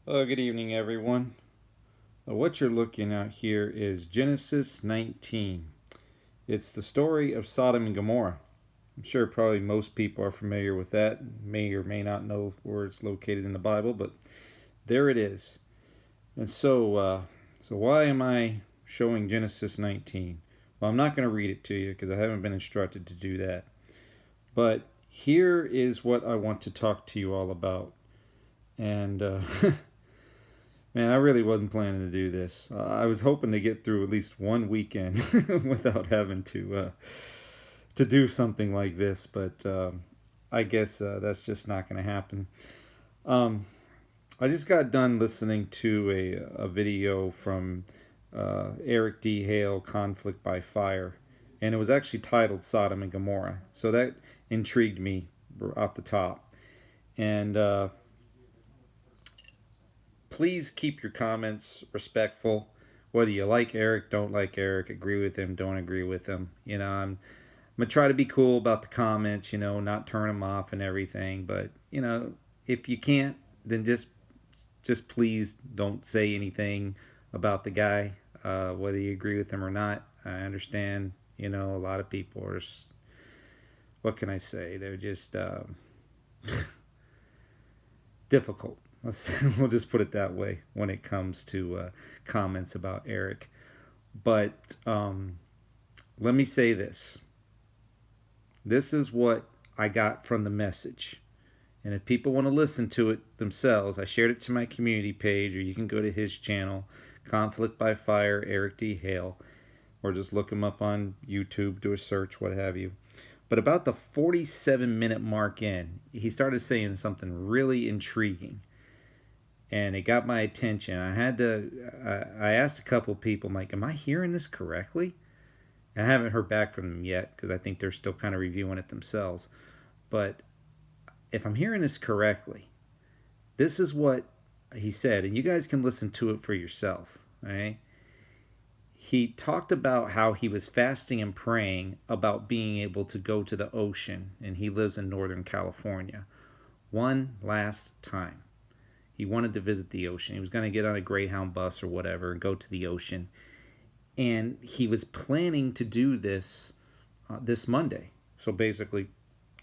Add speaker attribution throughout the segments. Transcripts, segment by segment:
Speaker 1: Good evening, everyone. What you're looking at here is Genesis 19. It's the story of Sodom and Gomorrah. I'm sure probably most people are familiar with that, may or may not know where it's located in the Bible, but there it is. And so why am I showing Genesis 19? Well, I'm not going to read it to you because I haven't been instructed to do that. But here is what I want to talk to you all about. And man, I really wasn't planning to do this. I was hoping to get through at least one weekend without having to do something like this, but I guess that's just not going to happen. Um, I just got done listening to a video from Eric D. Hale, Conflict by Fire, and it was actually titled Sodom and Gomorrah. So that intrigued me off the top. And please keep your comments respectful. Whether you like Eric, don't like Eric, agree with him, don't agree with him. I'm gonna try to be cool about the comments. Not turn them off and everything. But if you can't, then just please don't say anything about the guy, whether you agree with him or not. I understand. A lot of people are. What can I say? They're just difficult. We'll just put it that way when it comes to comments about Eric. But let me say this. This is what I got from the message. And if people want to listen to it themselves, I shared it to my community page, or you can go to his channel, Conflict by Fire, Eric D. Hale, or just look him up on YouTube, do a search, what have you. But about the 47-minute mark in, he started saying something really intriguing. And it got my attention. I asked a couple people, I'm like, am I hearing this correctly? And I haven't heard back from them yet because I think they're still kind of reviewing it themselves. But if I'm hearing this correctly, this is what he said, and you guys can listen to it for yourself. All right? He talked about how he was fasting and praying about being able to go to the ocean, and he lives in Northern California, one last time. He wanted to visit the ocean. He was going to get on a Greyhound bus or whatever and go to the ocean. And he was planning to do this this Monday. So basically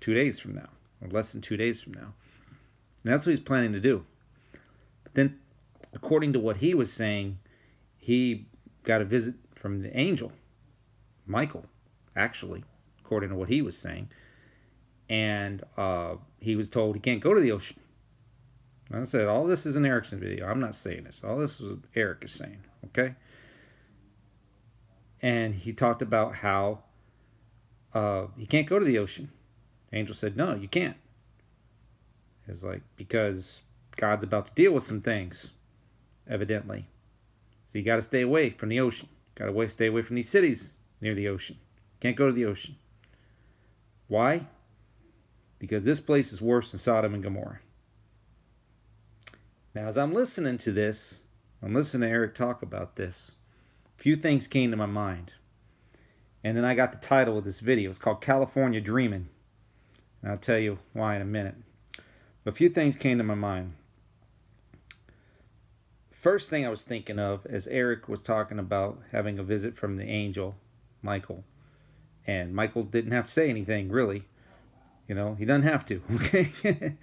Speaker 1: 2 days from now, or less than 2 days from now. And that's what he's planning to do. But then, according to what he was saying, he got a visit from the angel, Michael, actually, according to what he was saying. And he was told he can't go to the ocean. I said, all this is an Erickson video. I'm not saying this. All this is what Eric is saying, okay? And he talked about how he can't go to the ocean. The angel said, no, you can't. It's like, because God's about to deal with some things, evidently. So you got to stay away from the ocean. Got to stay away from these cities near the ocean. Can't go to the ocean. Why? Because this place is worse than Sodom and Gomorrah. Now, as I'm listening to this, I'm listening to Eric talk about this, a few things came to my mind. And then I got the title of this video. It's called California DREAMIN. And I'll tell you why in a minute. But a few things came to my mind. First thing I was thinking of, as Eric was talking about having a visit from the angel, Michael. And Michael didn't have to say anything, really. He doesn't have to, okay?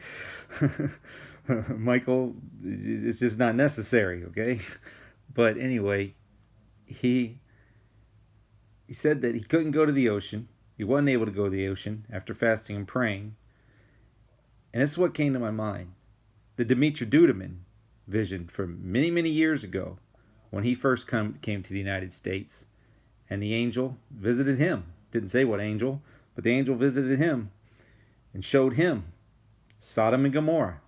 Speaker 1: Michael, it's just not necessary, okay? But anyway, he said that he couldn't go to the ocean. He wasn't able to go to the ocean after fasting and praying. And this is what came to my mind. The Dimitri Duduman vision from many, many years ago when he first came to the United States. And the angel visited him. Didn't say what angel, but the angel visited him and showed him Sodom and Gomorrah.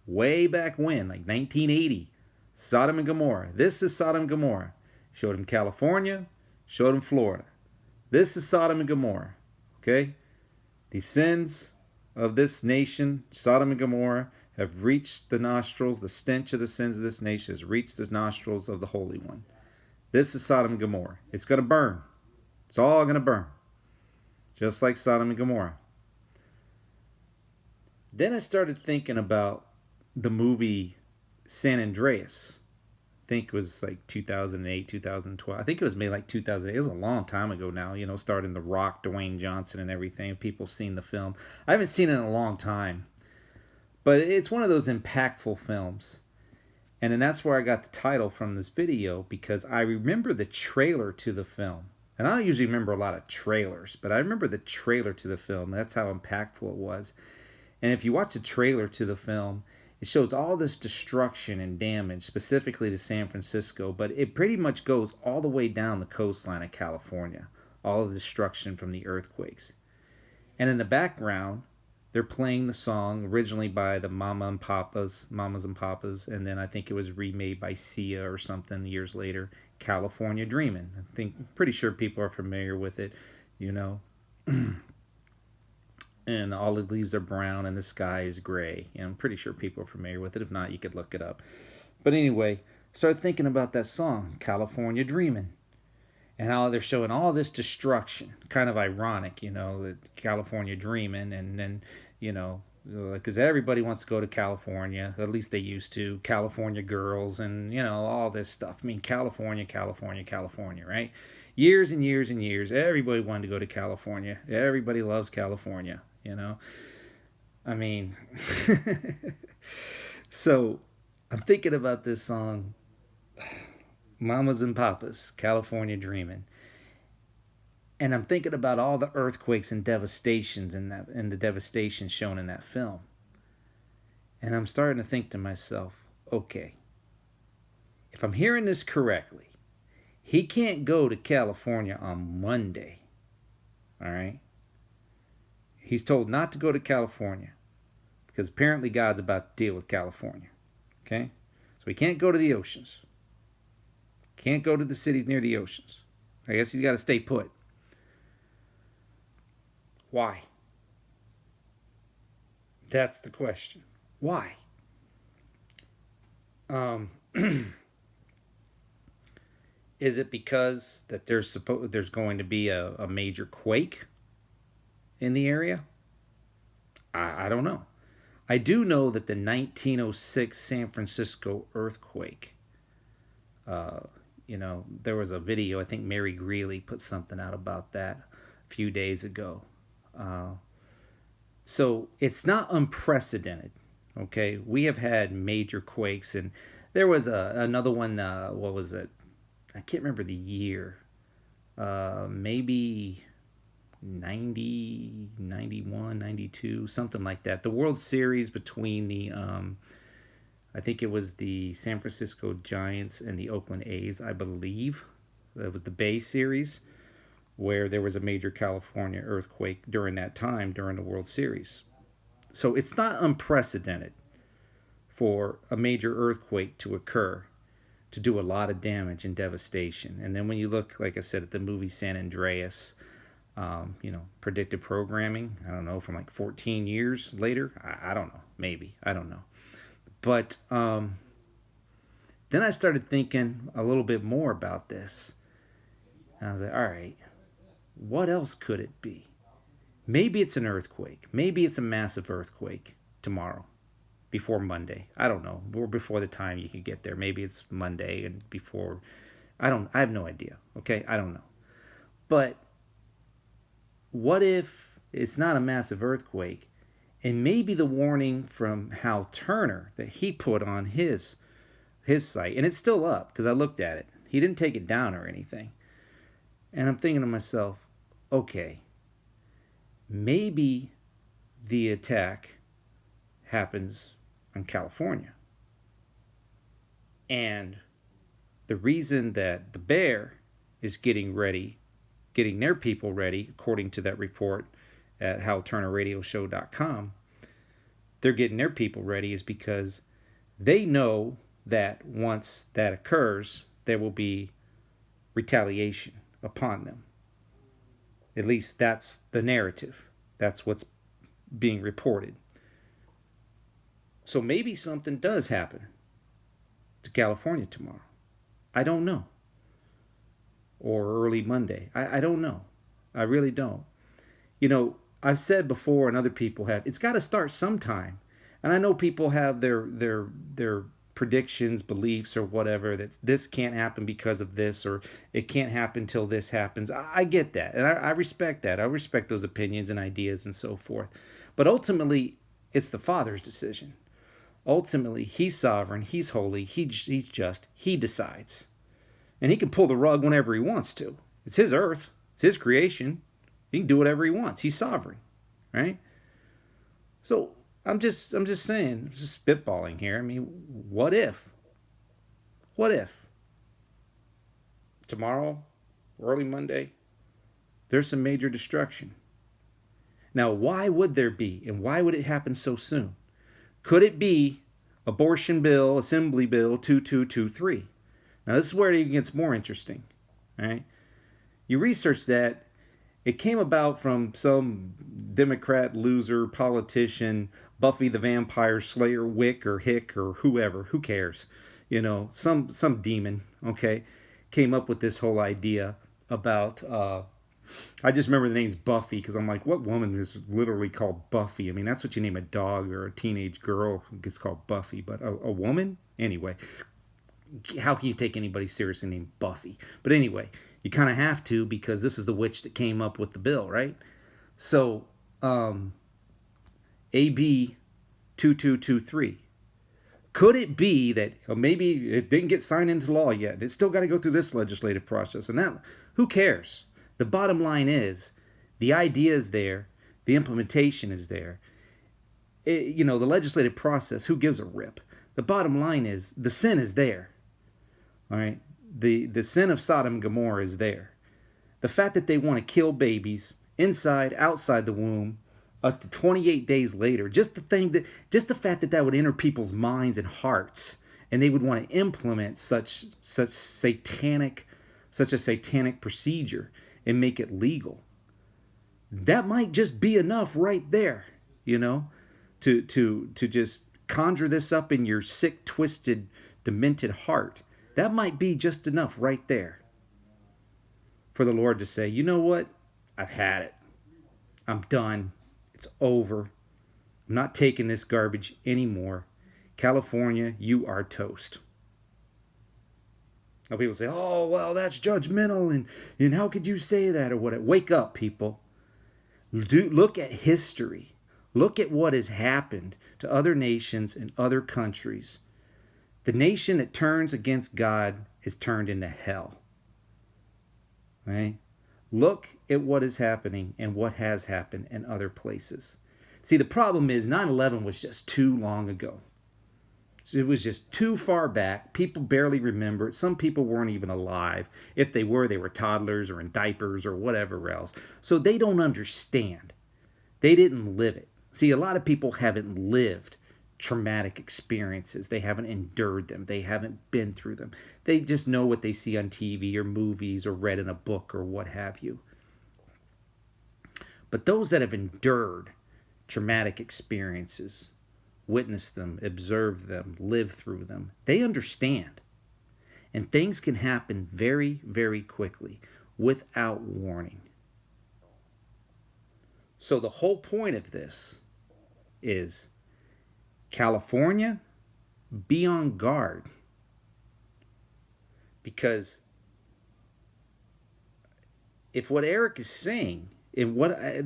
Speaker 1: Way back when, like 1980, Sodom and Gomorrah. This is Sodom and Gomorrah. Showed him California, showed him Florida. This is Sodom and Gomorrah. Okay? The sins of this nation, Sodom and Gomorrah, have reached the nostrils, the stench of the sins of this nation has reached the nostrils of the Holy One. This is Sodom and Gomorrah. It's going to burn. It's all going to burn. Just like Sodom and Gomorrah. Then I started thinking about the movie San Andreas. I think it was like 2008, 2012. I think it was made like 2008. It was a long time ago now, starting The Rock, Dwayne Johnson, and everything. People have seen the film. I haven't seen it in a long time, but it's one of those impactful films. And then that's where I got the title from this video, because I remember the trailer to the film. And I don't usually remember a lot of trailers, but I remember the trailer to the film. That's how impactful it was. And if you watch the trailer to the film, it shows all this destruction and damage, specifically to San Francisco, but it pretty much goes all the way down the coastline of California, all of the destruction from the earthquakes. And in the background, they're playing the song originally by the Mamas and Papas, and then I think it was remade by Sia or something years later, California Dreamin'. Pretty sure people are familiar with it, and all the leaves are brown and the sky is gray. I'm pretty sure people are familiar with it. If not, you could look it up. But anyway, start thinking about that song, California Dreamin', and how they're showing all this destruction. Kind of ironic, that California Dreamin', and then, because everybody wants to go to California, at least they used to, California girls and, all this stuff. I mean, California, right? Years and years and years, everybody wanted to go to California. Everybody loves California, I mean, so I'm thinking about this song, Mamas and Papas, California Dreamin'. And I'm thinking about all the earthquakes and devastations and the devastation shown in that film. And I'm starting to think to myself, okay, if I'm hearing this correctly, he can't go to California on Monday. All right? He's told not to go to California because apparently God's about to deal with California. Okay? So he can't go to the oceans. Can't go to the cities near the oceans. I guess he's got to stay put. Why? That's the question. Why? Is it because that there's going to be a major quake in the area? I don't know. I do know that the 1906 San Francisco earthquake, there was a video, I think Mary Greeley put something out about that a few days ago. So it's not unprecedented, okay? We have had major quakes, and there was another one, what was it? I can't remember the year. Maybe 90, 91, 92, something like that. The World Series between the, I think it was the San Francisco Giants and the Oakland A's, I believe. That was the Bay Series, where there was a major California earthquake during that time, during the World Series. So it's not unprecedented for a major earthquake to occur, to do a lot of damage and devastation. And then when you look, like I said, at the movie San Andreas, predictive programming, I don't know, from like 14 years later, I don't know, maybe, I don't know. But then I started thinking a little bit more about this. And I was like, all right, what else could it be? Maybe it's an earthquake. Maybe it's a massive earthquake tomorrow, before Monday. I don't know. Or before the time you could get there. Maybe it's Monday and before. I have no idea. Okay? I don't know. But what if it's not a massive earthquake, and maybe the warning from Hal Turner that he put on his site, and it's still up because I looked at it. He didn't take it down or anything. And I'm thinking to myself, okay, maybe the attack happens in California. And the reason that the Bear is getting their people ready, according to that report at HalTurnerRadioshow.com, they're getting their people ready is because they know that once that occurs, there will be retaliation upon them. At least that's the narrative. That's what's being reported. So maybe something does happen to California tomorrow. I don't know. Or early Monday. I don't know. I really don't. I've said before, and other people have, it's got to start sometime. And I know people have their predictions, beliefs, or whatever, that this can't happen because of this, or it can't happen till this happens. I get that, and I respect that. I respect those opinions and ideas and so forth. But ultimately, it's the Father's decision. Ultimately, He's sovereign, He's holy, He's just, He decides. And He can pull the rug whenever He wants to. It's His earth, it's His creation. He can do whatever He wants. He's sovereign, right? So I'm just saying, I'm just spitballing here. I mean, what if? What if tomorrow, early Monday, there's some major destruction? Now, why would there be, and why would it happen so soon? Could it be abortion bill, assembly bill 2223? Now, this is where it gets more interesting, right? You research that. It came about from some Democrat loser politician, Buffy the Vampire Slayer, Wick or Hick or whoever, who cares? You know, some demon, okay, came up with this whole idea about, I just remember the name's Buffy because I'm like, what woman is literally called Buffy? I mean, that's what you name a dog or a teenage girl who gets called Buffy, but a woman? Anyway, how can you take anybody seriously named Buffy? But anyway, you kind of have to, because this is the witch that came up with the bill, right? So, AB 2223. Could it be that maybe it didn't get signed into law yet? It's still got to go through this legislative process. And that, who cares? The bottom line is, the idea is there. The implementation is there. The legislative process, who gives a rip? The bottom line is, the sin is there. All right? The sin of Sodom and Gomorrah is there. The fact that they want to kill babies inside, outside the womb, up to 28 days later, just the fact that would enter people's minds and hearts, and they would want to implement such a satanic procedure and make it legal. That might just be enough right there, to just conjure this up in your sick, twisted, demented heart. That might be just enough right there for the Lord to say, you know what? I've had it. I'm done. It's over. I'm not taking this garbage anymore. California, you are toast. Now people say, oh, well, that's judgmental, and how could you say that or what? Wake up, people. Look at history. Look at what has happened to other nations and other countries. The nation that turns against God is turned into hell. Right? Look at what is happening and what has happened in other places. See, the problem is 9/11 was just too long ago. It was just too far back. People barely remember it. Some people weren't even alive. If they were toddlers or in diapers or whatever else. So they don't understand. They didn't live it. See, a lot of people haven't lived traumatic experiences. They haven't endured them. They haven't been through them. They just know what they see on TV or movies or read in a book or what have you. But those that have endured traumatic experiences, witnessed them, observed them, lived through them, they understand. And things can happen very, very quickly without warning. So the whole point of this is, California, be on guard. Because if what Eric is saying, and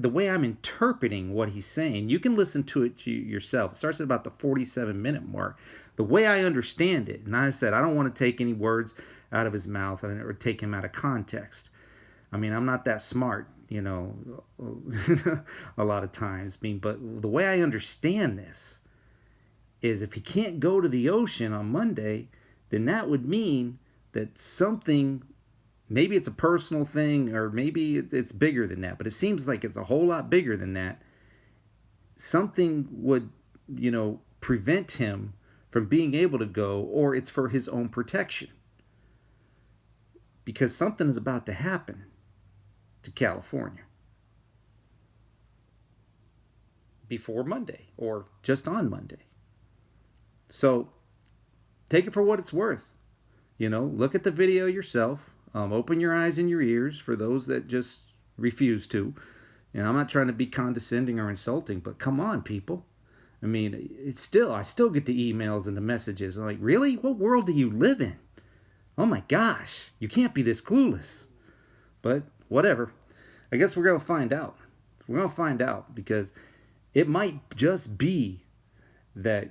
Speaker 1: the way I'm interpreting what he's saying, you can listen to it yourself. It starts at about the 47-minute mark. The way I understand it, and I said, I don't want to take any words out of his mouth or take him out of context. I mean, I'm not that smart, a lot of times. But the way I understand this is, if he can't go to the ocean on Monday, then that would mean that something, maybe it's a personal thing, or maybe it's bigger than that, but it seems like it's a whole lot bigger than that. Something would, prevent him from being able to go, or it's for his own protection. Because something is about to happen to California before Monday, or just on Monday. So take it for what it's worth. Look at the video yourself. Open your eyes and your ears for those that just refuse to. And I'm not trying to be condescending or insulting, but come on, people. I mean, I still get the emails and the messages. I'm like, really? What world do you live in? Oh my gosh, you can't be this clueless. But whatever. I guess we're going to find out. We're going to find out because it might just be that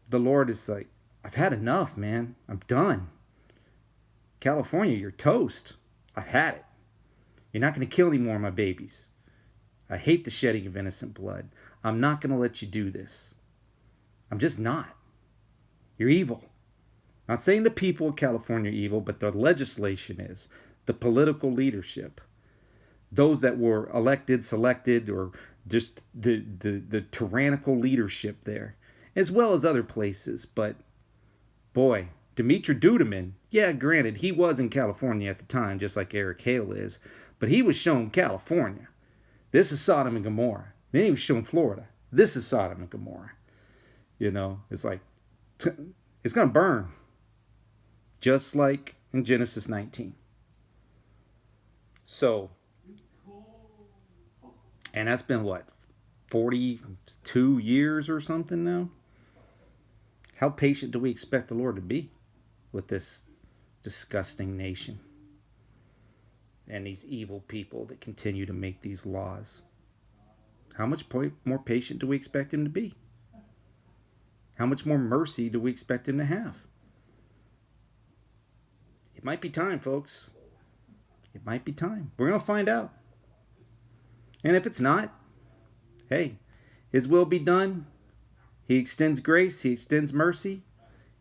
Speaker 1: the Lord is like, I've had enough, man. I'm done. California, you're toast. I've had it. You're not going to kill any more of my babies. I hate the shedding of innocent blood. I'm not going to let you do this. I'm just not. You're evil. Not saying the people of California are evil, but the legislation is. The political leadership. Those that were elected, selected, or just the tyrannical leadership there. As well as other places. But, boy, Dimitri DREAMIN, yeah, granted, he was in California at the time, just like Eric Hale is. But he was shown California. This is Sodom and Gomorrah. Then he was shown Florida. This is Sodom and Gomorrah. You know, it's like, it's going to burn. Just like in Genesis 19. So, and that's been what, 42 years or something now? How patient do we expect the Lord to be with this disgusting nation and these evil people that continue to make these laws? How much more patient do we expect him to be? How much more mercy do we expect him to have? It might be time, folks. It might be time. We're going to find out. And if it's not, hey, his will be done. He extends grace. He extends mercy.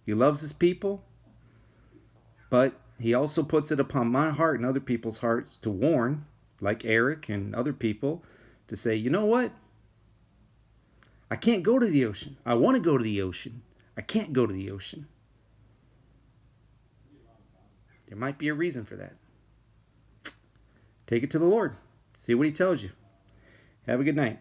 Speaker 1: He loves his people. But he also puts it upon my heart and other people's hearts to warn, like Eric and other people, to say, you know what? I can't go to the ocean. I want to go to the ocean. I can't go to the ocean. There might be a reason for that. Take it to the Lord. See what he tells you. Have a good night.